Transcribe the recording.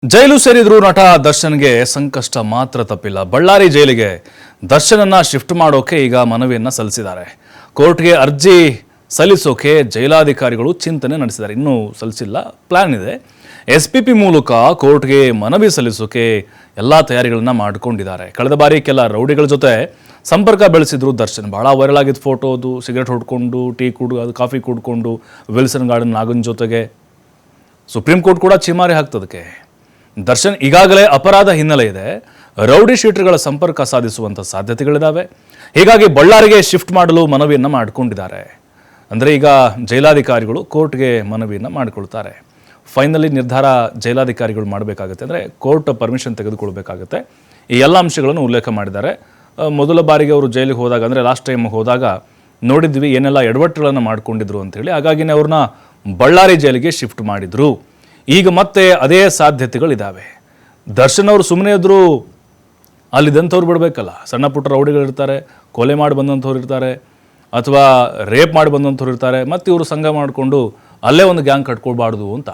ಜೈಲು ಸೇರಿದ್ರು ನಟ ದರ್ಶನ್ಗೆ ಸಂಕಷ್ಟ ಮಾತ್ರ ತಪ್ಪಿಲ್ಲ. ಬಳ್ಳಾರಿ ಜೈಲಿಗೆ ದರ್ಶನನ್ನ ಶಿಫ್ಟ್ ಮಾಡೋಕೆ ಈಗ ಮನವಿಯನ್ನ ಸಲ್ಲಿಸಿದ್ದಾರೆ. ಕೋರ್ಟ್ಗೆ ಅರ್ಜಿ ಸಲ್ಲಿಸೋಕೆ ಜೈಲಾಧಿಕಾರಿಗಳು ಚಿಂತನೆ ನಡೆಸಿದ್ದಾರೆ. ಇನ್ನೂ ಸಲ್ಲಿಸಿಲ್ಲ, ಪ್ಲಾನ್ ಇದೆ. SPP ಮೂಲಕ ಕೋರ್ಟ್ಗೆ ಮನವಿ ಸಲ್ಲಿಸೋಕೆ ಎಲ್ಲ ತಯಾರಿಗಳನ್ನ ಮಾಡಿಕೊಂಡಿದ್ದಾರೆ. ಕಳೆದ ಬಾರಿ ಕೆಲ ರೌಡಿಗಳ ಜೊತೆ ಸಂಪರ್ಕ ಬೆಳೆಸಿದ್ರು ದರ್ಶನ್. ಬಹಳ ವೈರಲ್ ಆಗಿದ್ದ ಫೋಟೋ ಅದು, ಸಿಗರೇಟ್ ಹೊಡ್ಕೊಂಡು ಕಾಫಿ ಕುಡ್ಕೊಂಡು ವಿಲ್ಸನ್ ಗಾರ್ಡನ್ ನಾಗನ್ ಜೊತೆಗೆ ಸುಪ್ರೀಂ ಕೋರ್ಟ್ ಕೂಡ ಚಿಮಾರಿ ಹಾಕ್ತದಕ್ಕೆ. ದರ್ಶನ್ ಈಗಾಗಲೇ ಅಪರಾಧ ಹಿನ್ನೆಲೆ ಇದೆ, ರೌಡಿ ಶೀಟರ್ಗಳ ಸಂಪರ್ಕ ಸಾಧಿಸುವಂಥ ಸಾಧ್ಯತೆಗಳಿದ್ದಾವೆ. ಹೀಗಾಗಿ ಬಳ್ಳಾರಿಗೆ ಶಿಫ್ಟ್ ಮಾಡಲು ಮನವಿಯನ್ನು ಮಾಡಿಕೊಂಡಿದ್ದಾರೆ. ಅಂದರೆ ಈಗ ಜೈಲಾಧಿಕಾರಿಗಳು ಕೋರ್ಟ್ಗೆ ಮನವಿಯನ್ನು ಮಾಡಿಕೊಳ್ತಾರೆ. ಫೈನಲಿ ನಿರ್ಧಾರ ಜೈಲಾಧಿಕಾರಿಗಳು ಮಾಡಬೇಕಾಗುತ್ತೆ, ಅಂದರೆ ಕೋರ್ಟ್ ಪರ್ಮಿಷನ್ ತೆಗೆದುಕೊಳ್ಬೇಕಾಗುತ್ತೆ. ಈ ಎಲ್ಲ ಅಂಶಗಳನ್ನು ಉಲ್ಲೇಖ ಮಾಡಿದ್ದಾರೆ. ಮೊದಲ ಬಾರಿಗೆ ಅವರು ಜೈಲಿಗೆ ಹೋದಾಗ, ಅಂದರೆ ಲಾಸ್ಟ್ ಟೈಮ್ ಹೋದಾಗ ನೋಡಿದ್ವಿ ಏನೆಲ್ಲ ಎಡವಟ್ಟುಗಳನ್ನು ಮಾಡ್ಕೊಂಡಿದ್ರು ಅಂಥೇಳಿ. ಹಾಗಾಗಿನೇ ಅವ್ರನ್ನ ಬಳ್ಳಾರಿ ಜೈಲಿಗೆ ಶಿಫ್ಟ್ ಮಾಡಿದರು. ಈಗ ಮತ್ತೆ ಅದೇ ಸಾಧ್ಯತೆಗಳಿದ್ದಾವೆ. ದರ್ಶನ್ ಅವರು ಸುಮ್ಮನೆ ಇದ್ದರೂ ಅಲ್ಲಿದ್ದಂಥವ್ರು ಬಿಡಬೇಕಲ್ಲ. ಸಣ್ಣ ಪುಟ್ಟ ರೌಡಿಗಳಿರ್ತಾರೆ, ಕೊಲೆ ಮಾಡಿ ಬಂದಂಥವ್ರು ಇರ್ತಾರೆ, ಅಥವಾ ರೇಪ್ ಮಾಡಿ ಬಂದಂಥವ್ರು ಇರ್ತಾರೆ. ಮತ್ತು ಇವರು ಸಂಘ ಮಾಡಿಕೊಂಡು ಅಲ್ಲೇ ಒಂದು ಗ್ಯಾಂಗ್ ಕಟ್ಕೊಳ್ಬಾರ್ದು ಅಂತ